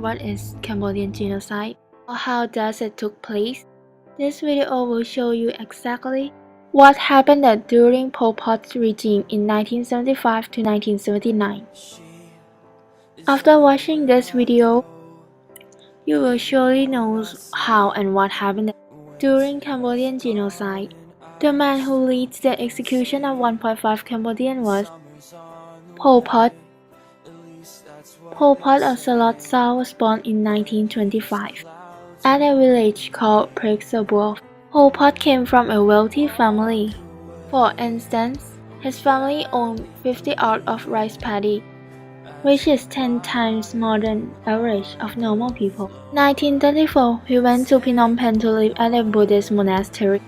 what is Cambodian genocide or how does it took place, this video will show you exactly what happened during Pol Pot's regime in 1975 to 1979. After watching this video, you will surely know how and what happened during Cambodian genocide. The man who leads the execution of 1.5 Cambodians was Pol Pot. Pol Pot of Salot Sao was born in 1925 at a village called Prek Sabuov. Pol Pot came from a wealthy family. For instance, his family owned 50 acres of rice paddy, which is 10 times more than average of normal people. In 1934, he went to Phnom Penh to live at a Buddhist monastery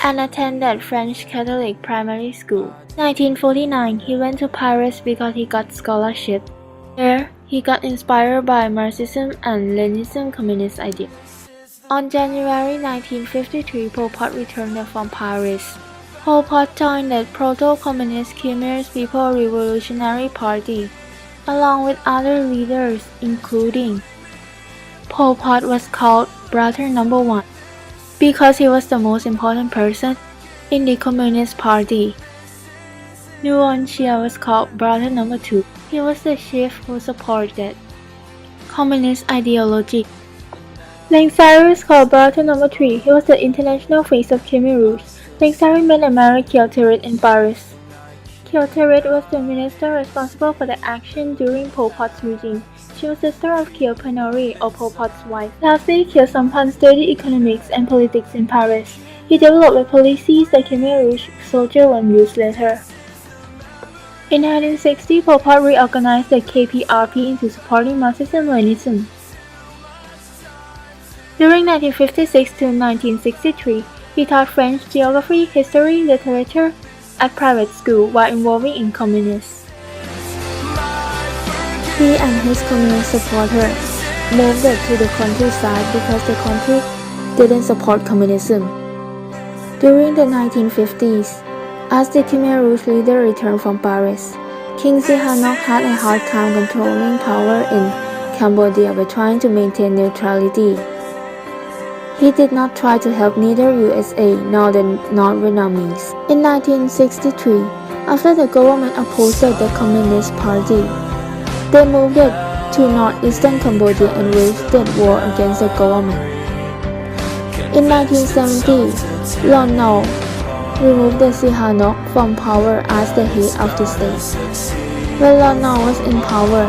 and attended French Catholic primary school. In 1949, he went to Paris because he got scholarship. There, he got inspired by Marxism and Leninism communist ideas. On January 1953, Pol Pot returned from Paris. Pol Pot joined the proto-communist Khmer's People Revolutionary Party, along with other leaders, including Pol Pot was called Brother Number 1 because he was the most important person in the Communist Party. Nuon Chia was called Brother Number 2. He was the chief who supported communist ideology. Leng Sari was called Brother Number 3. He was the international face of Khmer Rouge. Leng Sari met and married Kyaw Therit in Paris. Kyaw Therit was the minister responsible for the action during Pol Pot's regime. She was the sister of Kyaw Phanori, or Pol Pot's wife. Lastly, Kyaw Samphan studied economics and politics in Paris. He developed the policies that Khmer Rouge soldiers would use later. In 1960, Pol Pot reorganized the KPRP into supporting Marxism-Leninism. During 1956 to 1963, he taught French geography, history, literature at private school while involving in communists. He and his communist supporters moved to the countryside because the country didn't support communism. During the 1950s, as the Khmer Rouge leader returned from Paris, King Sihanouk had a hard time controlling power in Cambodia by trying to maintain neutrality. He did not try to help neither USA nor the North Vietnamese. In 1963, after the government opposed the Communist Party, they moved to northeastern Cambodia and waged war against the government. In 1970, Lon Nol removed the Sihanouk from power as the head of the state. When Lon Nol was in power,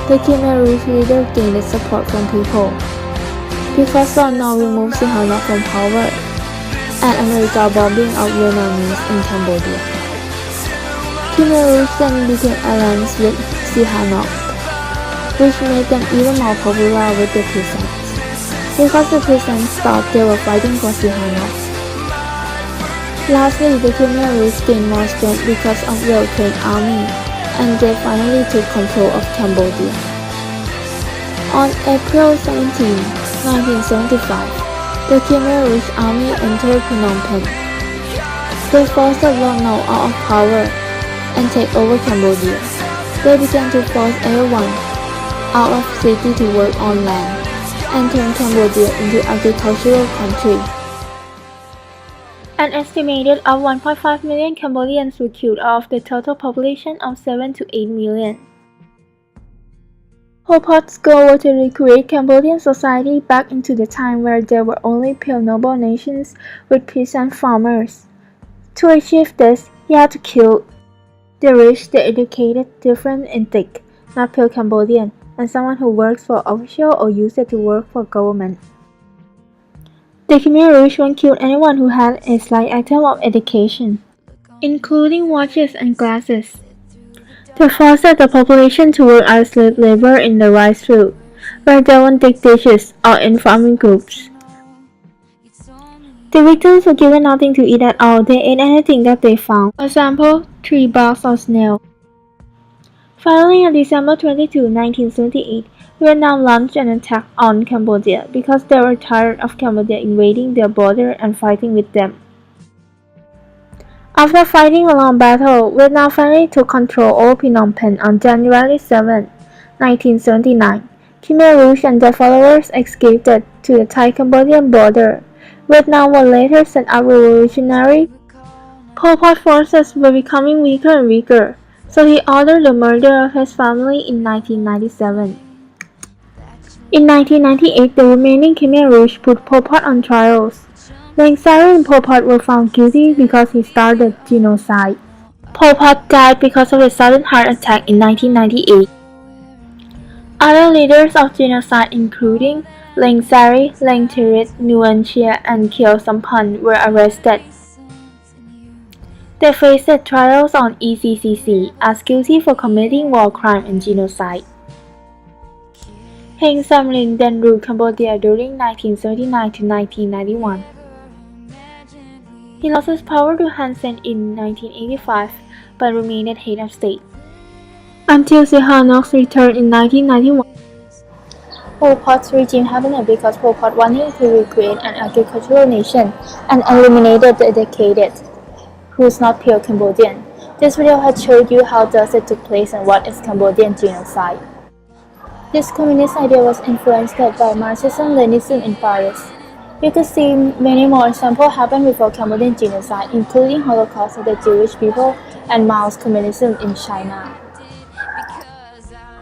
the Khmer Rouge leader gained support from people. Because Lon Nol removed Sihanouk from power, and America bombing of Vietnamese in Cambodia, Khmer Rouge then became alliance with Sihanouk, which made them even more popular with the peasants, because the peasants thought they were fighting for Sihanouk. Lastly, the Khmer Rouge gained more strength because of well-trained army, and they finally took control of Cambodia. On April 17, 1975, the Khmer Rouge army entered Phnom Penh. They forced Lon Nol out of power and take over Cambodia. They began to force everyone out of city to work on land and turn Cambodia into an agricultural country. An estimated of 1.5 million Cambodians were killed out of the total population of 7 to 8 million. Pol Pot's goal was to recreate Cambodian society back into the time where there were only pale noble nations with peasant farmers. To achieve this, he had to kill the rich, the educated, different and thick, not pale Cambodian, and someone who works for official or used it to work for government. The Khmer Rouge would kill anyone who had a slight item of education, including watches and glasses. They forced the population to work as slave labor in the rice field, where they would dig dishes, or in farming groups. The victims were given nothing to eat at all. They ate anything that they found, for example, tree barks or snail. Finally, on December 22, 1978, Vietnam launched an attack on Cambodia because they were tired of Cambodia invading their border and fighting with them. After fighting a long battle, Vietnam finally took control over Phnom Penh on January 7, 1979, Khmer Rouge and their followers escaped to the Thai-Cambodian border. Vietnam was later set up revolutionary. Pol Pot forces were becoming weaker and weaker, so he ordered the murder of his family in 1997. In 1998, the remaining Khmer Rouge put Pol Pot on trials. Leng Sari and Pol Pot were found guilty because he started genocide. Pol Pot died because of a sudden heart attack in 1998. Other leaders of genocide including Leng Sari, Leng Thirit, Nguyen Chia, and Khieu Samphan were arrested. They faced trials on ECCC as guilty for committing war crime and genocide. Heng Samrin then ruled Cambodia during 1979 to 1991. He lost his power to Hun Sen in 1985 but remained head of state until Sihanouk's return in 1991. Pol Pot's regime happened because Pol Pot wanted to recreate an agricultural nation and eliminated the educated, who's not pure Cambodian. This video has showed you how does it took place and what is Cambodian genocide. This communist idea was influenced by Marxism-Leninism in Paris. You could see many more examples happen before Cambodian genocide, including Holocaust of the Jewish people and Mao's communism in China.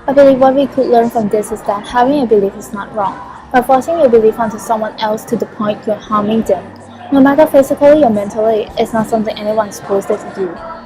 I believe what we could learn from this is that having a belief is not wrong, but forcing your belief onto someone else to the point you're harming them, no matter physically or mentally, is not something anyone's supposed to do.